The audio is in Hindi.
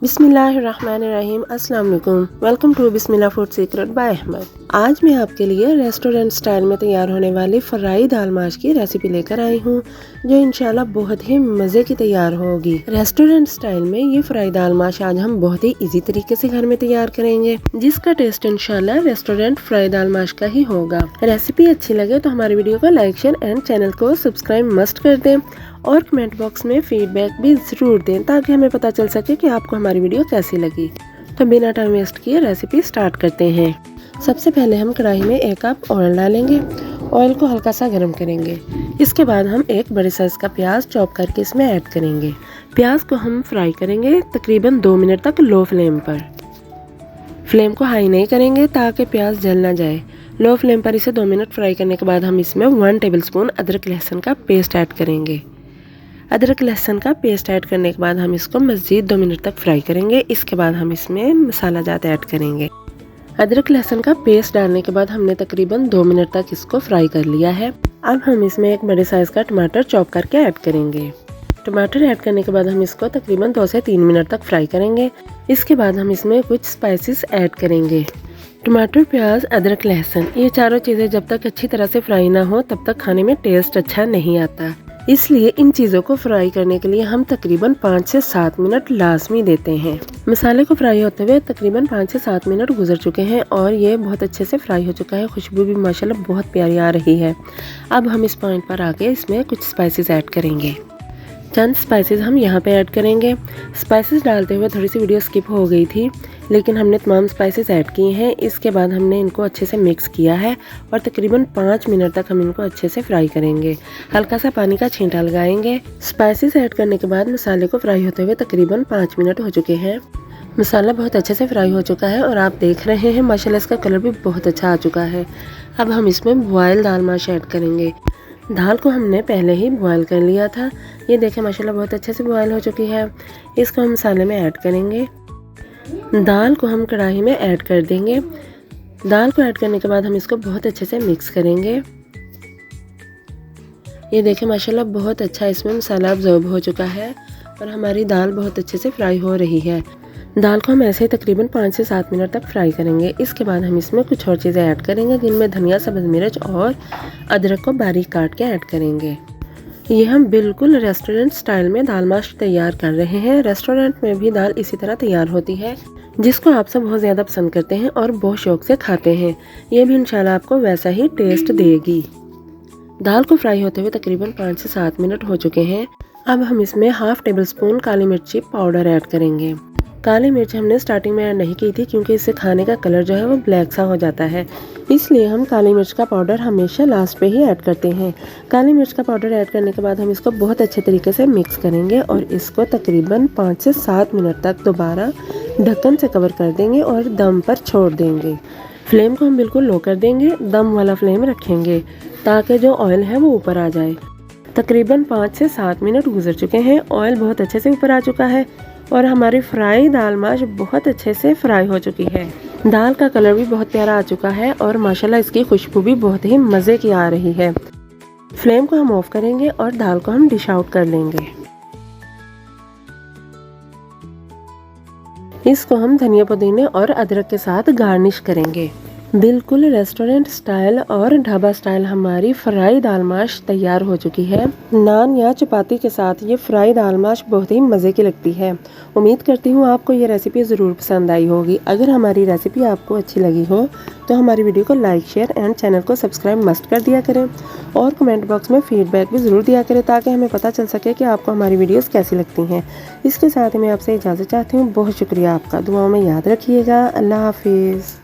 बिस्मिल्लाहिर्रहमानिर्रहीम। अस्सलाम वालेकुम। वेलकम टू बिस्मिल्लाह फूड सीक्रेट बाय अहमद। आज मैं आपके लिए रेस्टोरेंट स्टाइल में तैयार होने वाली फ्राई दाल माश की रेसिपी लेकर आई हूँ, जो इंशाल्लाह बहुत ही मज़े की तैयार होगी। रेस्टोरेंट स्टाइल में ये फ्राई दाल माश आज हम बहुत ही इजी तरीके से घर में तैयार करेंगे, जिसका टेस्ट इंशाल्लाह रेस्टोरेंट फ्राई दाल माश का ही होगा। रेसिपी अच्छी लगे तो हमारी वीडियो को लाइक शेयर एंड चैनल को सब्सक्राइब मस्ट कर दें और कमेंट बॉक्स में फीडबैक भी जरूर दें, ताकि हमें पता चल सके कि आपको हमारी वीडियो कैसी लगी। तो बिना टाइम वेस्ट किए रेसिपी स्टार्ट करते हैं। सबसे पहले हम कढ़ाई में 1 कप ऑयल डालेंगे। ऑयल को हल्का सा गर्म करेंगे। इसके बाद हम एक बड़े साइज का प्याज चॉप करके इसमें ऐड करेंगे। प्याज को हम फ्राई करेंगे तकरीबन 2 मिनट तक लो फ्लेम पर। फ्लेम को हाई नहीं करेंगे ताकि प्याज जल ना जाए। लो फ्लेम पर इसे 2 मिनट फ्राई करने के बाद हम इसमें 1 टेबलस्पून अदरक लहसुन का पेस्ट ऐड करेंगे। अदरक लहसुन का पेस्ट ऐड करने के बाद हम इसको मज़ीद 2 मिनट तक फ्राई करेंगे। इसके बाद हम इसमें मसाला जात ऐड करेंगे। अदरक लहसुन का पेस्ट डालने के बाद हमने तकरीबन 2 मिनट तक इसको फ्राई कर लिया है। अब हम इसमें एक बड़े साइज का टमाटर चॉप करके ऐड करेंगे। टमाटर ऐड करने के बाद हम इसको तकरीबन 2 से 3 मिनट तक फ्राई करेंगे। इसके बाद हम इसमें कुछ स्पाइसेस ऐड करेंगे। टमाटर, प्याज, अदरक, लहसुन, ये चारों चीज़ें जब तक अच्छी तरह से फ्राई ना हो तब तक खाने में टेस्ट अच्छा नहीं आता। इसलिए इन चीज़ों को फ्राई करने के लिए हम तकरीबन 5 से 7 मिनट लाजमी देते हैं। मसाले को फ्राई होते हुए तकरीबन 5 से 7 मिनट गुजर चुके हैं और ये बहुत अच्छे से फ्राई हो चुका है। खुशबू भी माशाल्लाह बहुत प्यारी आ रही है। अब हम इस पॉइंट पर आके इसमें कुछ स्पाइसेस ऐड करेंगे। चंद स्पाइसेस हम यहाँ पे ऐड करेंगे। स्पाइसेस डालते हुए थोड़ी सी वीडियो स्किप हो गई थी, लेकिन हमने तमाम स्पाइसेस ऐड किए हैं। इसके बाद हमने इनको अच्छे से मिक्स किया है और तकरीबन 5 मिनट तक हम इनको अच्छे से फ्राई करेंगे। हल्का सा पानी का छींटा लगाएंगे। स्पाइसेस ऐड करने के बाद मसाले को फ्राई होते हुए तकरीबन 5 मिनट हो चुके हैं। मसाला बहुत अच्छे से फ्राई हो चुका है और आप देख रहे हैं माशाल्लाह इसका कलर भी बहुत अच्छा आ चुका है। अब हम इसमें बॉयल दाल माश ऐड करेंगे। दाल को हमने पहले ही बॉयल कर लिया था। ये देखें माशाल्लाह बहुत अच्छे से बॉयल हो चुकी है। इसको हम मसाले में ऐड करेंगे। दाल को हम कढ़ाई में ऐड कर देंगे। दाल को ऐड करने के बाद हम इसको बहुत अच्छे से मिक्स करेंगे। ये देखें माशाल्लाह बहुत अच्छा इसमें मसाला अब्जॉर्ब हो चुका है और हमारी दाल बहुत अच्छे से फ्राई हो रही है। दाल को हम ऐसे ही तकरीबन 5 से 7 मिनट तक फ्राई करेंगे। इसके बाद हम इसमें कुछ और चीज़ें ऐड करेंगे, जिनमें धनिया, सब्ज़ मिर्च और अदरक को बारीक काट के ऐड करेंगे। ये हम बिल्कुल रेस्टोरेंट स्टाइल में दाल माश तैयार कर रहे हैं। रेस्टोरेंट में भी दाल इसी तरह तैयार होती है, जिसको आप सब बहुत ज़्यादा पसंद करते हैं और बहुत शौक से खाते हैं। ये भी इंशाल्लाह आपको वैसा ही टेस्ट देगी। दाल को फ्राई होते हुए तकरीबन 5 से 7 मिनट हो चुके हैं। अब हम इसमें 1/2 टेबलस्पून काली मिर्ची पाउडर ऐड करेंगे। काली मिर्च हमने स्टार्टिंग में ऐड नहीं की थी, क्योंकि इससे खाने का कलर जो है वो ब्लैक सा हो जाता है। इसलिए हम काली मिर्च का पाउडर हमेशा लास्ट पे ही ऐड करते हैं। काली मिर्च का पाउडर ऐड करने के बाद हम इसको बहुत अच्छे तरीके से मिक्स करेंगे और इसको तकरीबन 5 से 7 मिनट तक दोबारा ढक्कन से कवर कर देंगे और दम पर छोड़ देंगे। फ्लेम को हम बिल्कुल लो कर देंगे, दम वाला फ्लेम रखेंगे ताकि जो ऑयल है वो ऊपर आ जाए। तकरीबन 5 से 7 मिनट गुजर चुके हैं। ऑयल बहुत अच्छे से ऊपर आ चुका है और हमारी फ्राई दाल माश बहुत अच्छे से फ्राई हो चुकी है। दाल का कलर भी बहुत प्यारा आ चुका है और माशाल्लाह इसकी खुशबू भी बहुत ही मज़े की आ रही है। फ्लेम को हम ऑफ करेंगे और दाल को हम डिश आउट कर लेंगे। इसको हम धनिया, पुदीने और अदरक के साथ गार्निश करेंगे। बिल्कुल रेस्टोरेंट स्टाइल और ढाबा स्टाइल हमारी फ्राई दाल माश तैयार हो चुकी है। नान या चपाती के साथ ये फ्राई दाल माश बहुत ही मज़े की लगती है। उम्मीद करती हूँ आपको ये रेसिपी ज़रूर पसंद आई होगी। अगर हमारी रेसिपी आपको अच्छी लगी हो तो हमारी वीडियो को लाइक शेयर एंड चैनल को सब्सक्राइब मस्ट कर दिया करें और कमेंट बॉक्स में फीडबैक भी ज़रूर दिया करें, ताकि हमें पता चल सके कि आपको हमारी वीडियोस कैसी लगती हैं। इसके साथ ही मैं आपसे इजाज़त चाहती हूँ। बहुत शुक्रिया आपका। दुआओं में याद रखिएगा। अल्लाह हाफिज़।